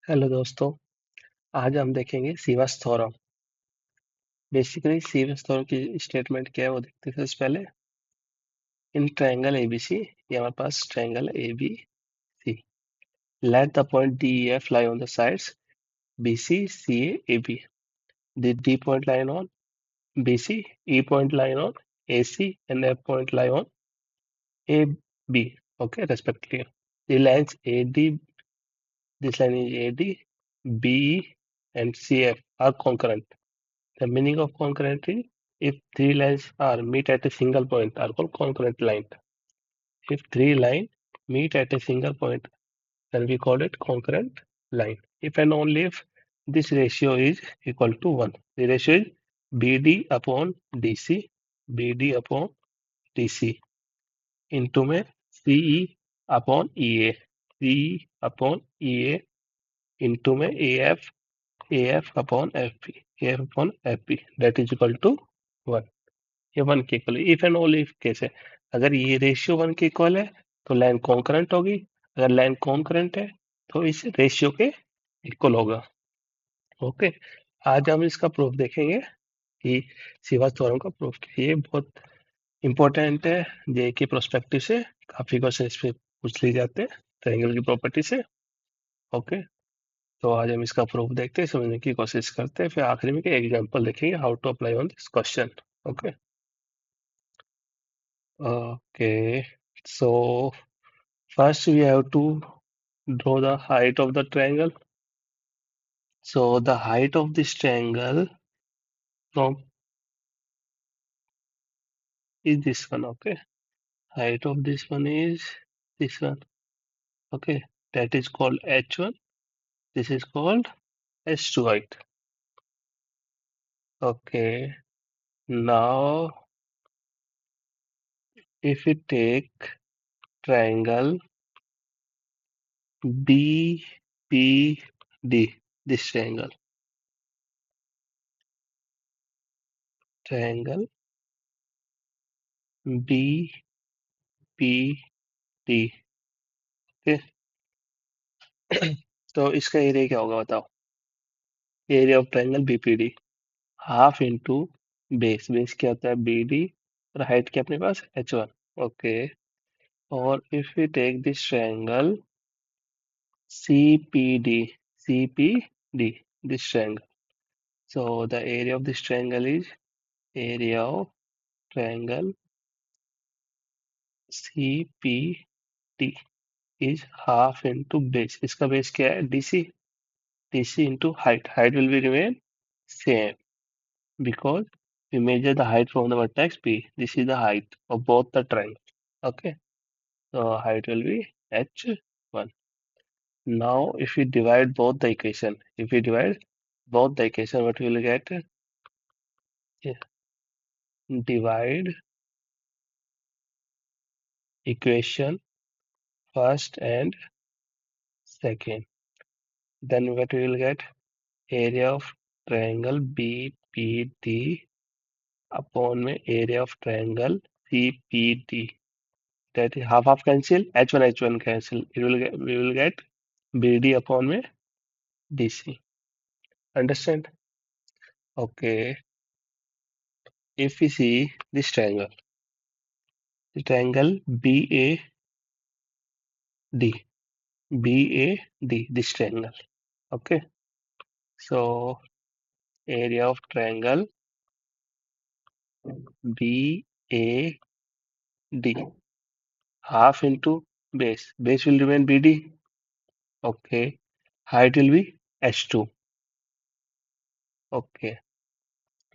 Hello दोस्तों। आज हम देखेंगे सीवस थ्योरम। बेसिकली सीवस थ्योरम की स्टेटमेंट क्या है वो देखते हैं। सबसे पहले इन ट्रायंगल एबीसी, ये हमारे पास triangle ABC, let the point D F lie on the sides BC C A B, the D point line on BC, E point line on AC and F point lie on AB, okay, respectively. The lines AD, this line is AD, BE and CF are concurrent. The meaning of concurrent is if three lines are meet at a single point are called concurrent line. If three lines meet at a single point, then we call it concurrent line. If and only if this ratio is equal to 1. The ratio is BD upon DC, BD upon DC into में CE upon EA, CE upon EA into में AF upon FP, AF upon FP that is equal to 1. ये 1 के equal है। If and only if case है। अगर ये ratio 1 के equal है तो लाइन कॉन्करेंट होगी। अगर लाइन कॉन्करेंट है तो इस रेशियो के इक्वल होगा। ओके, आज हम इसका प्रूफ देखेंगे कि सीवास थ्योरम का प्रूफ ये बहुत इंपॉर्टेंट है। जे के प्रोस्पेक्टिव से काफी क्वेश्चन इस पे पूछ लिए जाते हैं ट्रायंगल की प्रॉपर्टी से। ओके, तो आज हम इसका प्रूफ देखते हैं, समझने की कोशिश करते हैं, फिर आखिरी में एग्जांपल देखेंगे how to apply on this question. Okay okay, so first we have to draw the height of the triangle. So the height of this triangle from is this one. Okay, height of this one is this one. Okay, that is called H1. This is called H2 height. Okay, now if we take triangle BPD, this triangle BPD. Okay, तो इसका area क्या होगा बताओ। Area of triangle BPD half into base. Base क्या होता है BD और height क्या अपने पास H1। ओके, और if we take this triangle CPD, CPD, this triangle, so the area of this triangle is area of triangle CPD is half into base। इसका base क्या है DC, DC into height, height will be remain same because we measure the height from the vertex P. This is the height of both the triangles. Okay, so height will be H1. Now if we divide both the equation, if we divide both the equation, what we will get? Yeah, divide equation first and second, then what we will get? Area of triangle BPD upon में area of triangle CPD, that is half cancel, H1 cancel, we will get BD upon में DC. Understand? Okay, if we see this triangle, the triangle BAD, this triangle. Okay, so area of triangle BAD half into base. Base will remain BD. Okay, height will be H2. Okay,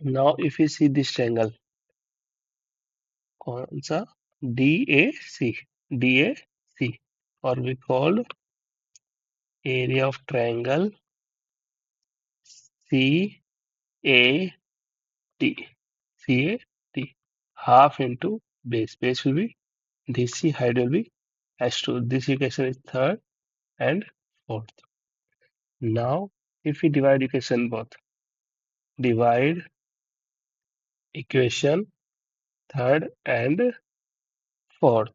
now if we see this triangle, कौन सा DAC, or we call area of triangle CAD, CAD half into base. Base will be DC, height will be H2. This equation is third and fourth. Now if we divide equation both, divide equation third and fourth,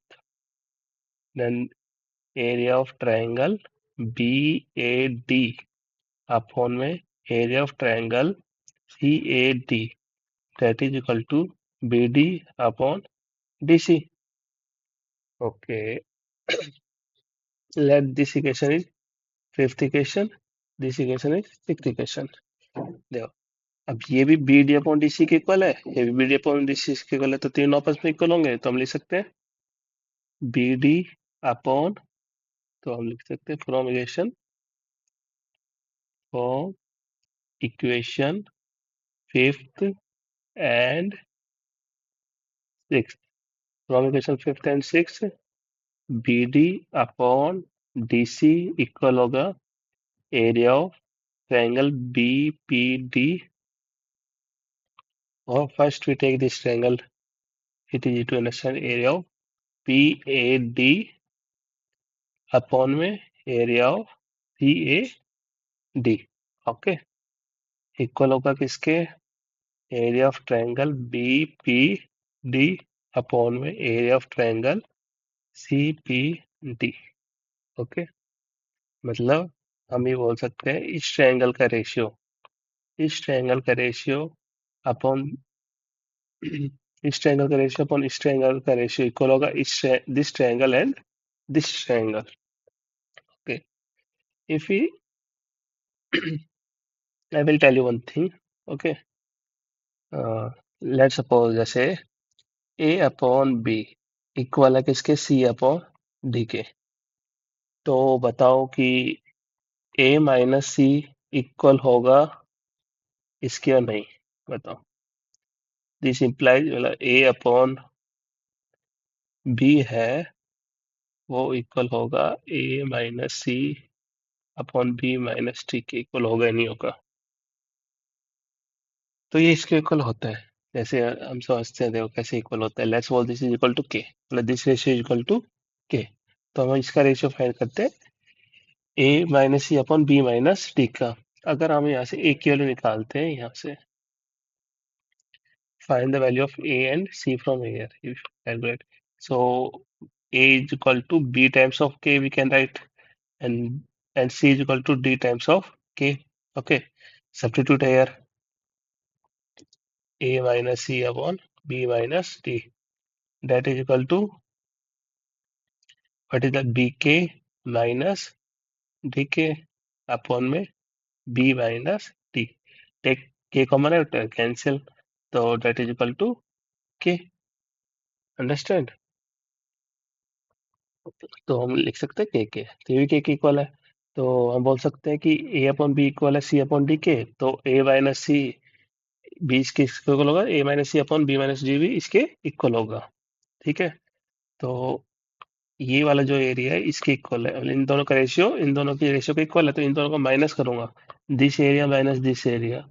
then area of triangle BAD upon में area of triangle CAD that is equal to BD upon DC. Okay, let this equation is fifth equation, this equation is sixth equation. देखो, अब ये भी BD upon DC के equal है, ये भी BD upon DC के इक्वल है, तो तीनों आपस में इक्वल होंगे, तो हम लिख सकते हैं BD अपॉन, तो हम लिख सकते हैं from equation fifth and six, from equation fifth and six BD upon DC equal होगा area of triangle BPD, or first we take this triangle, it is to understand area of PAD upon में area of CAD. Okay, equal होगा किसके, area of triangle BPD upon में area of triangle CPD. Okay, मतलब हम ये बोल सकते हैं इस ट्रायंगल का रेशियो, इस ट्रायंगल का रेशियो अपॉन इस ट्रायंगल का रेशियो अपॉन इस ट्रायंगल का रेशियो इक्वल होगा इस this triangle and this triangle. Okay, if we I will tell you one thing. Okay, let's suppose जैसे A अपॉन B इक्वल है किसके, C अपॉन D के, तो बताओ कि A माइनस C इक्वल होगा इसके और नहीं, बताओ. दिस इंप्लाइज मतलब A अपॉन B है वो इक्वल होगा A minus C upon B minus T के इक्वल होगा या नहीं होगा. तो ये इसके इक्वल होता है, जैसे हम समझते हैं, देखो कैसे इक्वल होता है. Let's suppose this is equal to K, मतलब this ratio is equal to K, तो हम इसका रेशियो फाइंड करते हैं A minus C upon B minus D का. अगर हम यहाँ से ए की वैल्यू निकालते हैं, यहाँ से find the value of A and C from here, if calculate, so a is equal to b times of k we can write, and c is equal to d times of k. Okay, substitute here a minus c upon b minus d, that is equal to what is that, bk minus dk upon में b minus d. take k common है, cancel, तो that is equal to k. Understand, तो हम लिख सकते हैं k, तो ये भी k के इक्वल है, तो हम बोल सकते हैं कि a अपॉन बी इक्वल है c अपॉन डी के, तो a माइनस सी बी इसके इक्वल होगा, a minus C upon B minus D भी इसके इक्वल होगा. ठीक है, तो ये वाला जो एरिया है इसके इक्वल है, इन दोनों का रेशियो, इन दोनों की रेशियो का इक्वल है, तो इन दोनों को माइनस करूंगा, this area minus this area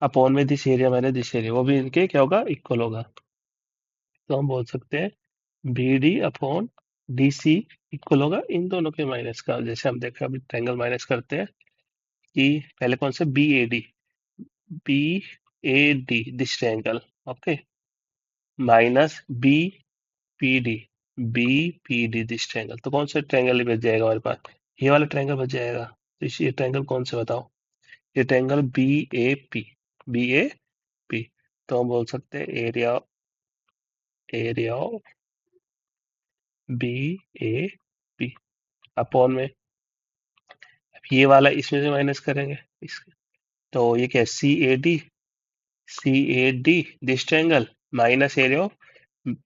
upon में this area minus this area, वो भी इनके क्या होगा, इक्वल होगा. तो हम बोल सकते हैं B D upon D C equal होगा इन दोनों के माइनस का. जैसे हम देखा अभी ट्रायंगल माइनस करते हैं कि पहले कौन से, B A D this triangle, okay, minus B P D this triangle, तो कौन सा ट्रायंगल बच जाएगा हमारे पास, ये वाला ट्रायंगल बच जाएगा. तो ये ट्रायंगल कौन से बताओ, ये ट्रायंगल बी ए पी, तो हम बोल सकते हैं area of B A P upon में, ये वाला इसमें से माइनस करेंगे इसके, तो ये क्या है, C A D this triangle minus area of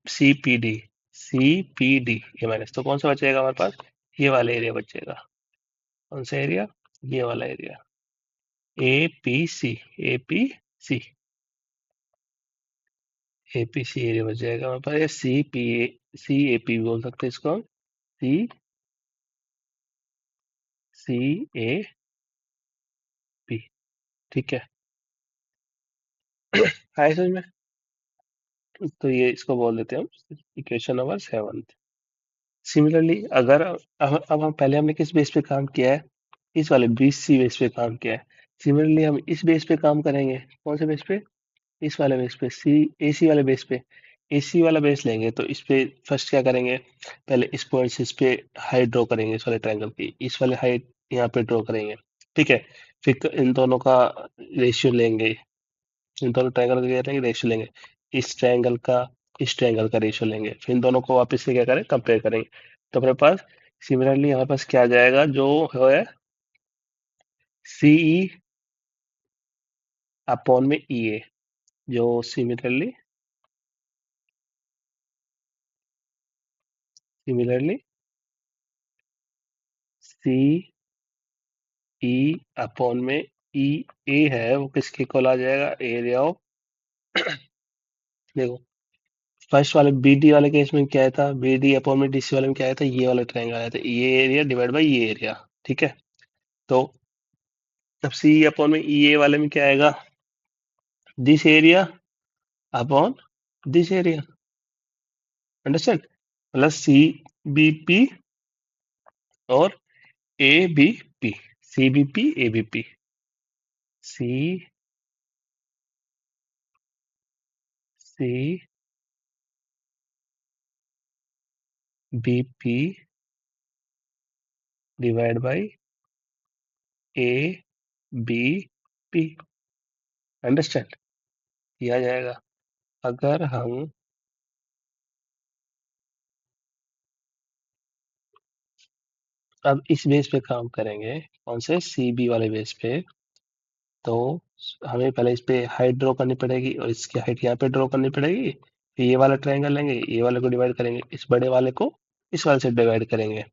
C P D, ये माइनस, तो कौन सा बचेगा हमारे पास, ये वाला एरिया बचेगा. कौन सा एरिया, ये वाला area, A P C, A P C, A P C area बच जाएगा हमारे पास, या सी ए पी बोल सकते हैं इसको हम, सी सी ए पी. ठीक है, आए समझ में, तो ये इसको बोल देते हैं हम इक्वेशन नंबर 7. सिमिलरली अगर अब हम पहले हमने किस बेस पे काम किया है, इस वाले BC बेस पे काम किया है. सिमिलरली हम इस बेस पे काम करेंगे, कौन से बेस पे, इस वाले बेस पे, AC वाले बेस पे. AC वाला बेस लेंगे तो इस पे फर्स्ट क्या करेंगे, पहले इस पॉइंट से इस पे हाइट ड्रॉ करेंगे, इस वाले ट्रायंगल की इस वाले हाइट यहाँ पे ड्रॉ करेंगे. ठीक है, फिर इन दोनों का रेशियो लेंगे, इन दोनों ट्रायंगल का क्या करेंगे, रेशियो लेंगे। इस ट्रायंगल का रेशियो लेंगे, फिर इन दोनों को वापस से क्या करें, कंपेयर करेंगे। तो अपने पास सिमिलरली हमारे पास क्या आ जाएगा, जो है सी ई अपॉन में ई ए, जो सिमिलरली सी ई अपॉन में ई ए है, वो किसके इक्वल आ जाएगा, एरिया ऑफ, देखो फर्स्ट वाले बी डी वाले केस में क्या आया था, बी डी अपॉन में डी सी वाले में क्या आया था, ये वाला ट्रायंगल आया था, ये एरिया डिवाइड बाई ये एरिया। ठीक है, तो अब सी अपॉन में ई ए वाले में क्या आएगा, this area upon this area, understand, plus C B P और A B P, C B P A B P, C C B P divide by A B P, understand, किया जाएगा। अगर हम अब इस बेस पे काम करेंगे, कौन से, सी बी वाले बेस पे, तो हमें पहले इस पे हाइट ड्रॉ करनी पड़ेगी और इसकी हाइट यहाँ पे ड्रॉ करनी पड़ेगी, फिर ये वाला ट्रायंगल लेंगे, ये वाले को डिवाइड करेंगे, इस बड़े वाले को इस वाले से डिवाइड करेंगे,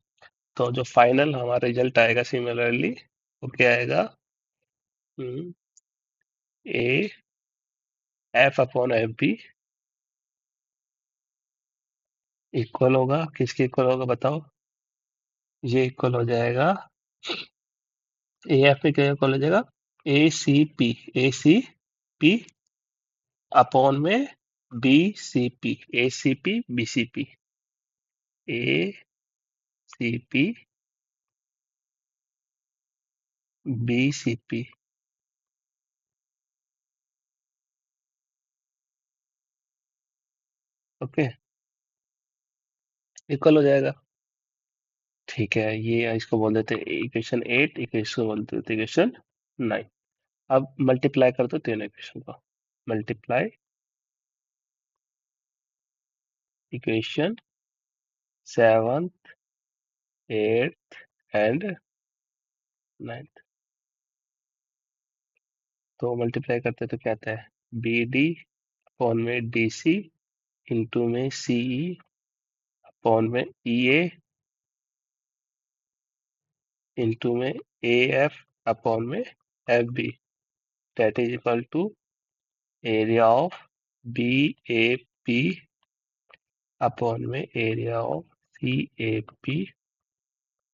तो जो फाइनल हमारा रिजल्ट आएगा सिमिलरली, वो क्या आएगा, A F upon F B equal होगा, किसके इक्वल होगा बताओ, ये इक्वल हो जाएगा, ए एफ में क्या इक्वल हो जाएगा, ए सी पी अपॉन में B C P, A C P B C P, A C P B C P, okay, equal हो जाएगा। ठीक है, ये इसको बोल देते हैं इक्वेशन 8, इक्वेशन बोल देते इक्वेशन 9। अब मल्टीप्लाई कर दो तीनों इक्वेशन को, मल्टीप्लाई इक्वेशन 7, 8 एंड 9, तो मल्टीप्लाई करते तो क्या आता है, बी डी अपॉन में डी सी इंटू में सी ई अपॉन में ई ए इंटू में ए एफ अपॉन में F B, that is equal to area of B A P upon में area of C A P,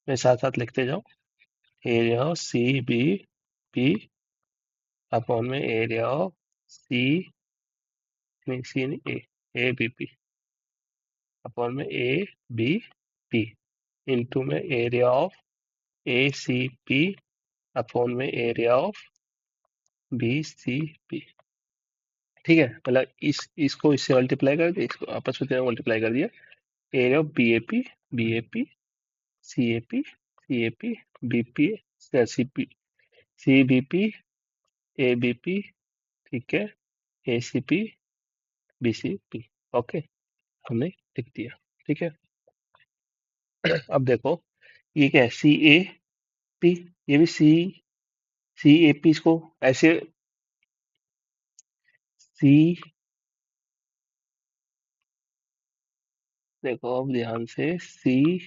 में साथ साथ लिखते जाओ, area of C B P upon में एरिया ऑफ सी, नहीं सी नहीं, ए बी पी अपॉन में ए बी पी इंटू में area of A C P upon में area of B C P. ठीक है, मतलब इसको इससे मल्टीप्लाई कर दिया, इसको आपस में मल्टीप्लाई कर दिया, area of B A P C A P B P C P C B P A B P, ठीक है, A C P B C P, okay, हमने लिख दिया। ठीक है, अब देखो ये क्या है, सी ए पी, ये भी सी ए पी, इसको ऐसे सी, देखो अब ध्यान से, सी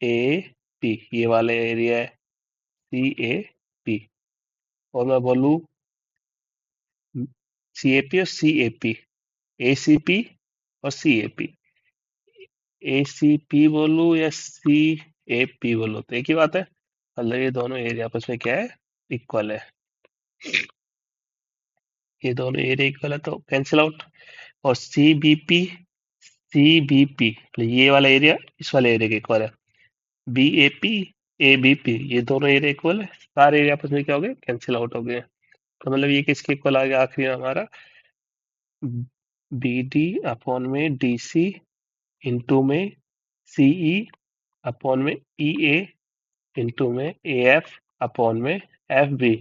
ए पी ये वाला एरिया है, सी ए पी, और मैं बोलूँ सी ए पी और सी A P, A C P और सी A P, A C P बोलूँ या सी ए पी बोलूँ, तो एक ही बात है, मतलब ये दोनों एरिया आपस में क्या है, इक्वल है, ये दोनों एरिया इक्वल है तो कैंसिल आउट, और सी बी पी ये वाला एरिया इस वाले एरिया के इक्वल है, B A P A B P ये दोनों एरिया इक्वल है, सारे एरिया आपस में क्या हो गए, कैंसिल आउट हो गए, तो मतलब ये किसके इक्वल आ गया आखिरी में हमारा, बी डी अपॉन में डी सी इंटू में सी ई अपॉन में ई ए इंटू में ए एफ अपॉन में एफ बी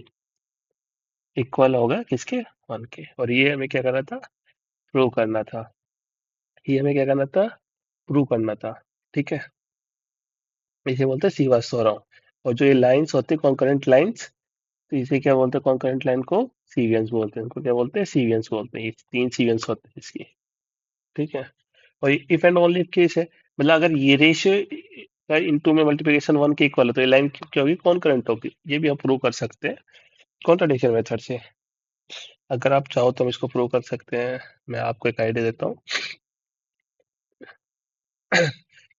इक्वल होगा किसके, 1 के। और ये हमें क्या करना था, प्रूव करना था। ये हमें क्या करना था, प्रूव करना था। ठीक है, इसे बोलते हैं सीवास थ्योरम। और जो ये लाइंस होते हैं कॉन्करेंट लाइंस, तो इसे क्या बोलते हैं, कॉन्करेंट लाइन को सीवियंस बोलते हैं। इनको क्या बोलते हैं, सीवियंस बोलते हैं। ये 3 सीवियंस होते हैं इसकी। ठीक है, और इफ एंड ओनली केस है, मतलब अगर ये रेशियो इनटू में मल्टीप्लिकेशन 1 के इक्वल है तो ये लाइन क्या होगी, कॉन्करेंट होगी। ये भी हम प्रूव कर सकते हैं कॉन्ट्रडिक्शन मेथड से। अगर आप चाहो तो हम इसको प्रूव कर सकते हैं। मैं आपको एक आइडिया देता हूँ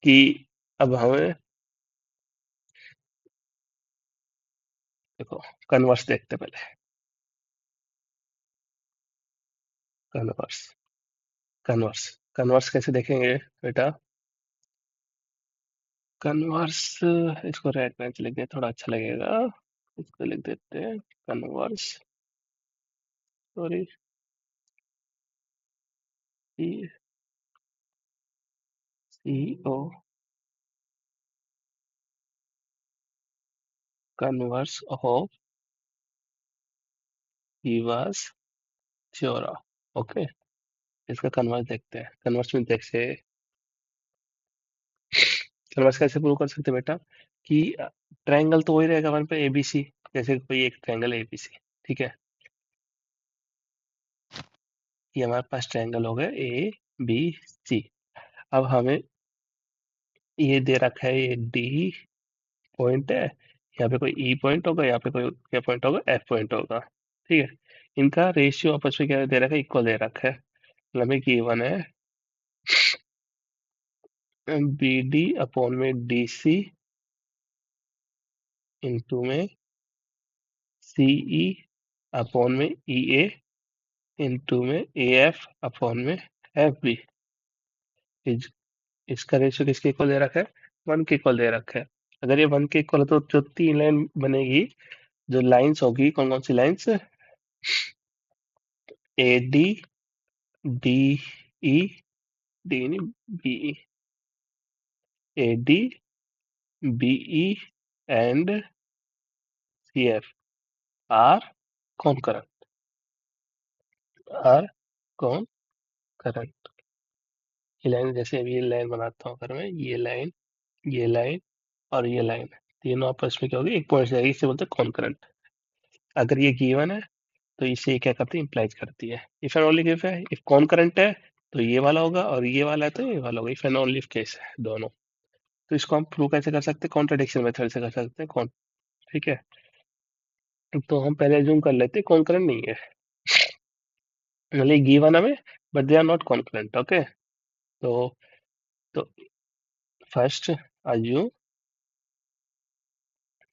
कि अब हमें देखो कन्वर्स देखते हैं पहले। कन्वर्स, कन्वर्स, कन्वर्स कैसे देखेंगे बेटा। कन्वर्स, इसको रेड पेन से लिख दे, थोड़ा अच्छा लगेगा। इसको लिख देते हैं converse, sorry, C O, converse of Ceva's theorem. Okay, इसका कन्वर्स देखते हैं। कन्वर्स में देखते, कन्वर्स कैसे प्रूव कर सकते हैं बेटा, कि ट्रायंगल तो वही रहेगा हमारे पे एबीसी। जैसे कोई एक ट्रायंगल एबीसी, ठीक है, ये हमारे पास ट्रायंगल हो गया ए बी सी। अब हमें ये दे रखा है, ये डी पॉइंट है, यहाँ पे कोई ई पॉइंट होगा, यहाँ पे कोई क्या पॉइंट होगा, एफ पॉइंट होगा। ठीक है, इनका रेशियो आपस में क्या दे रखा है, इक्वल दे रखा है। मतलब हमें गिवन है बी डी अपॉन में डी सी इंटू में सी ई अपॉन में ई ए इंटू में ए एफ अपॉन में एफ बी। इसका रेशियो किसके इक्वल दे रखा है, 1 के इक्वल दे रखा है। अगर ये 1 के इक्वल है तो जो 3 लाइन बनेगी, जो लाइंस होगी, कौन कौन सी lines, A D, D E, डी नहीं, B E, A D, B E and C F are concurrent, are concurrent. ये लाइन, जैसे अभी ये लाइन बनाता हूँ अगर मैं, ये लाइन और ये लाइन, तीनों आपस में क्या होगी, एक पॉइंट से जाएगी, इसे बोलते हैं कॉन्करेंट। अगर ये गिवन है तो इसे क्या करती है, इम्प्लाइज करती है। इफ एंड ओनली केस है, इफ कॉन्करेंट है तो ये वाला होगा, और ये वाला है तो ये वाला होगा। इफ एंड ओनली केस है दोनों। तो इसको हम प्रूव कैसे कर सकते हैं, कॉन्ट्रडिक्शन मेथड से कर सकते हैं कौन। ठीक है, तो हम पहले अज्यूम कर लेते हैं कॉन्करेंट नहीं है, मतलब गिवन हमें, but they are not concurrent. Okay, तो तो फर्स्ट अज्यूम,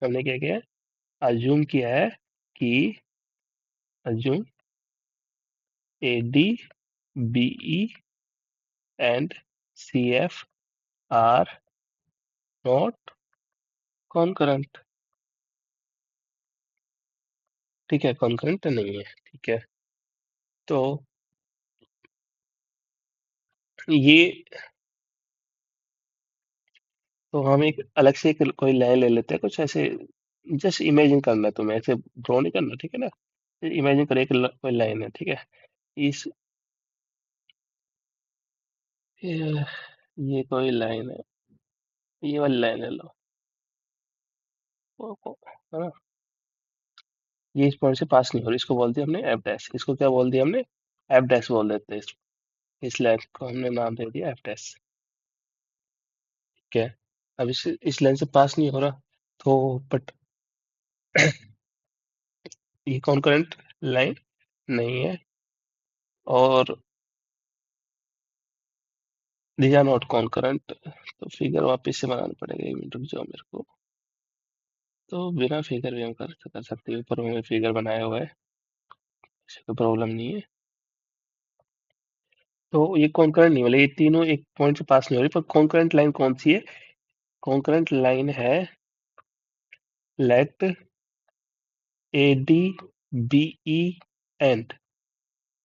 हमने क्या किया, अज्यूम किया है कि assume A D, B E and C F are not concurrent. ठीक है, कॉन्करेंट नहीं है। ठीक है, तो ये, तो हम एक अलग से एक कोई लाइन ले लेते हैं कुछ ऐसे। जस्ट इमेजिन करना है तुम्हें, ऐसे ड्रॉ नहीं करना, ठीक है ना। इमेजिन करो एक कोई लाइन है, ठीक है। इस ये कोई लाइन है, ये वाली लाइन है, लो, है ना। ये इस पॉइंट से पास नहीं हो रही, इसको बोल दिया हमने एफ डैश। इसको क्या बोल दिया हमने, एफ डैश बोल देते हैं इस लाइन को हमने नाम दे दिया एफ डैश। ठीक है, अब इस लाइन से पास नहीं हो रहा, तो बट ये कॉन्करेंट लाइन नहीं है, और दीज आर नॉट कॉन्करेंट। तो फिगर वापस से बनाना पड़ेगा, 1 मिनट रुक जाओ मेरे को। तो बिना फिगर भी हम कर सकते हैं, ऊपर मैंने फिगर बनाया हुआ है, ऐसे कोई प्रॉब्लम नहीं है। तो ये कॉन्करेंट नहीं, मतलब ये तीनों एक पॉइंट से पास नहीं हो रही, पर कॉन्करेंट लाइन कौन सी है, कॉन्करेंट लाइन है, let A D, B E and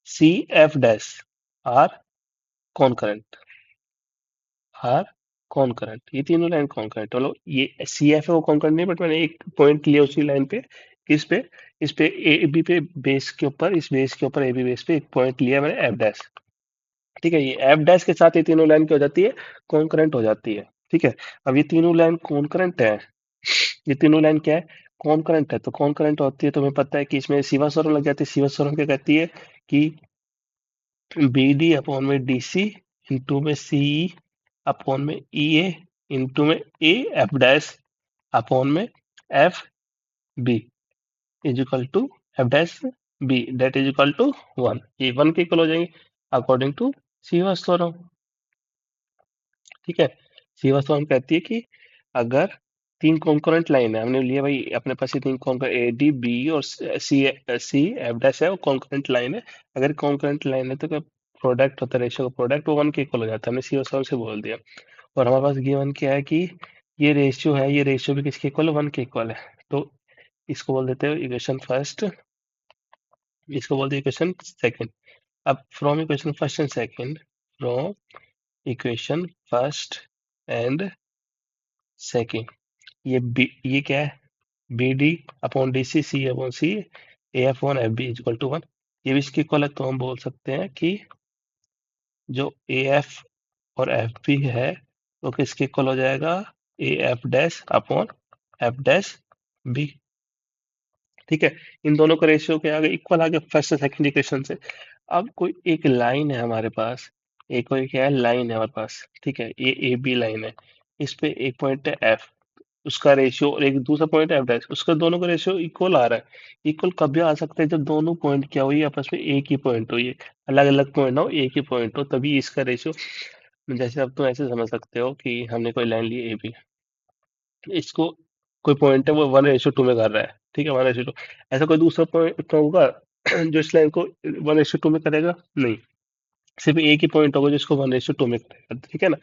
C F dash are concurrent, are concurrent, ये तीनों लाइन कॉन्करेंट, चलो ये सी एफ है वो कॉन्करेंट नहीं, बट मैंने एक पॉइंट लिया उसी लाइन पे, किस पे, इस पे ए बी पे बेस के ऊपर, इस बेस के ऊपर ए बी बेस पे एक पॉइंट लिया मैंने एफ डैश। ठीक है, ये एफ डैश के साथ ये तीनों लाइन क्या हो जाती है, कॉन्करेंट हो जाती है। ठीक है, अब ये तीनों लाइन कॉन्करेंट है, ये तीनों लाइन क्या है, कॉन्करेंट है, तो कॉन्करेंट होती है, तुम्हें पता है कि इसमें सीवा स्वरम लग जाती है। सीवा स्वरम क्या कहती है कि बी डी अपॉन में डी सी इंटू में सी ई अपॉन में ई ए इंटू में ए एफ डैश अपॉन में F B is equal to F dash B that is equal to 1। ये 1 के इक्वल हो जाएंगे अकॉर्डिंग टू श्रीवास्तव। ठीक है, श्रीवास्तव कहती है कि अगर तीन कॉन्करेंट लाइन है, हमने लिया भाई अपने पास ये तीन कॉन्करेंट ए डी बी और सी, सी एफ डैश है, वो कॉन्करेंट लाइन है। अगर कॉन्करेंट लाइन है तो क्या प्रोडक्ट होता है, रेशियो का प्रोडक्ट वो 1 के इक्वल हो जाता है, हमने श्रीवास्तव से बोल दिया। और हमारे पास गिवन क्या है कि ये रेशियो है, ये रेशियो भी किसके इक्वल है, 1 के इक्वल है। तो इसको बोल देते हैं इक्वेशन फर्स्ट, इसको बोलते हैं इक्वेशन सेकंड। अब from equation first and second, from equation first and second, ये क्या है, B D upon D C, C upon C, A F one F B equal to 1। ये भी इसके इक्वल है, तो हम बोल सकते हैं कि जो ए एफ और एफ बी है वो किसके इक्वल हो जाएगा, A F dash upon F dash B. ठीक है, इन दोनों का रेशियो क्या आ गया, इक्वल आ गया फर्स्ट सेकंड इक्वेशन से। अब कोई एक लाइन है हमारे पास, एक कोई क्या है लाइन है हमारे पास, ठीक है, ये ए बी लाइन है, इस पे एक पॉइंट है एफ, उसका रेशियो, और एक दूसरा पॉइंट एफ डैश, उसका दोनों का रेशियो इक्वल आ रहा है। इक्वल कब भी आ सकता है, जब दोनों पॉइंट क्या हुई आपस में एक ही पॉइंट हो, ये अलग अलग पॉइंट हो, एक ही पॉइंट हो, तभी इसका रेशियो। जैसे अब तुम ऐसे समझ सकते हो कि हमने कोई लाइन ली ए बी, इसको कोई पॉइंट है वो 1:2 में कर रहा है, ठीक है, 1:2। ऐसा कोई दूसरा पॉइंट होगा जो इस लाइन को 1:2 में करेगा, नहीं, सिर्फ एक ही पॉइंट होगा जिसको 1:2 में करेगा, ठीक है ना।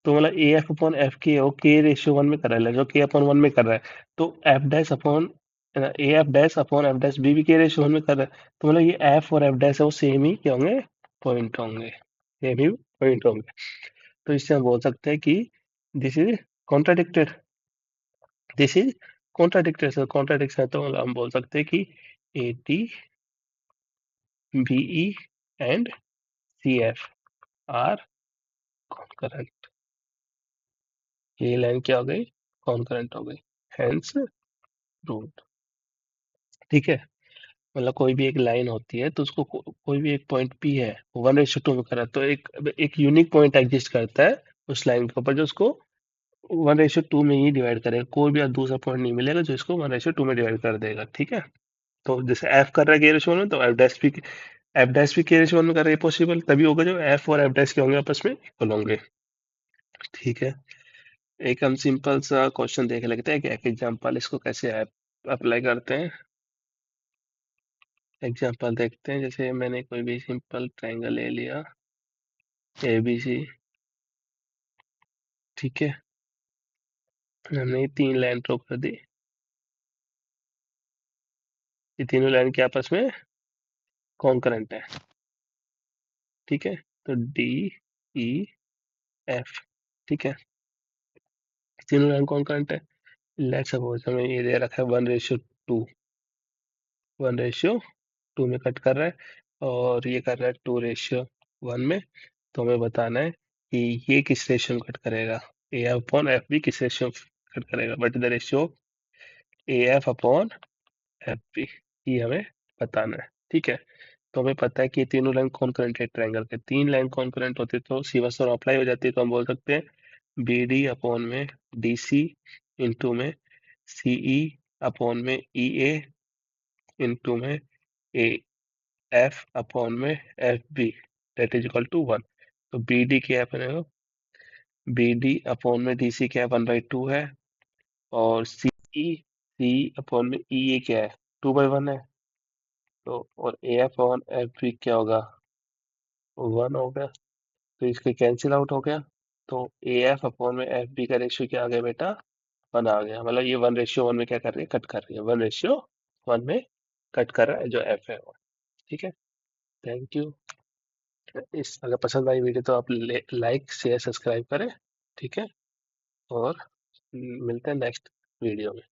तो मतलब ए एफ अपॉन एफ के हो, के रेशियो 1 में कर रहा है, जो के अपॉन 1 में कर रहा है, तो F dash upon A F dash upon F dash B भी के रेशियो 1 में कर रहा है, तो मतलब ये एफ और एफ डैश है वो सेम ही क्या होंगे, पॉइंट होंगे, सेम ही पॉइंट होंगे। तो इससे हम बोल सकते हैं कि this is contradicted, this is contradicted. Sir contradiction है, तो मतलब हम बोल सकते हैं कि A T B E and C F are concurrent, ये लाइन क्या हो गई, कॉन्करेंट हो गई, हेंस रूल। ठीक है, मतलब कोई भी एक लाइन होती है तो उसको कोई भी एक पॉइंट पी है, 1:2 में करा, तो एक एक यूनिक पॉइंट एग्जिस्ट करता है उस लाइन के ऊपर, जो उसको 1:2 में ही डिवाइड करेगा, कोई भी दूसरा पॉइंट नहीं मिलेगा जो इसको 1:2 में डिवाइड कर देगा। ठीक है, तो जैसे एफ कर रहा है के रेशियो में, तो एफ डैश भी के रेशियो में कर रहा है, पॉसिबल तभी होगा जो एफ और एफ डैश के होंगे आपस में इक्वल होंगे। ठीक है, एक हम सिंपल सा क्वेश्चन देख लेते हैं कि एक एग्जांपल इसको कैसे अप्लाई करते हैं। एग्जांपल देखते हैं, जैसे मैंने कोई भी सिंपल ट्रायंगल ले लिया ए बी सी। ठीक है, हमने ये तीन लाइन ड्रॉ कर दी, ये तीनों लाइन के आपस में कॉन्करेंट है। ठीक है, तो डी ई एफ, ठीक है, तीनों लाइन कॉन्करेंट है। लेट्स सपोज हमें ये दे रखा है 1:2, 1:2 में कट कर रहा है, और ये कर रहा है 2:1 में। तो हमें बताना है कि ये किस रेशियो में कट करेगा, A F upon F B किस रेशियो में कट करेगा, but the ratio A F upon F B, ये हमें बताना है। ठीक है, तो हमें पता है कि ये तीनों लाइन कॉन्करेंट है ट्रायंगल के, तीन लाइन कॉन्करेंट होती है तो सीवस और अप्लाई हो जाती है, तो हम बोल सकते हैं बी डी अपॉन में डी सी इंटू में सी ई अपॉन में ई ए इंटू में ए एफ अपॉन में F B that is equal to 1। तो बी डी क्या है अपने को, बी डी अपॉन में डी सी क्या है, 1/2 है, और सी अपॉन में ई ए क्या है, 2/1 है। तो और A F upon F B क्या होगा, 1 हो गया, तो इसके कैंसिल आउट हो गया। तो ए एफ अपॉन में एफ बी का रेशियो क्या आ गया बेटा, 1 आ गया, मतलब ये 1:1 में क्या कर रही है, कट कर रही है, 1:1 में कट कर रहा है जो एफ है वो। ठीक है, थैंक यू। इस अगर पसंद आई वीडियो तो आप लाइक शेयर सब्सक्राइब करें। ठीक है। और मिलते हैं नेक्स्ट वीडियो में।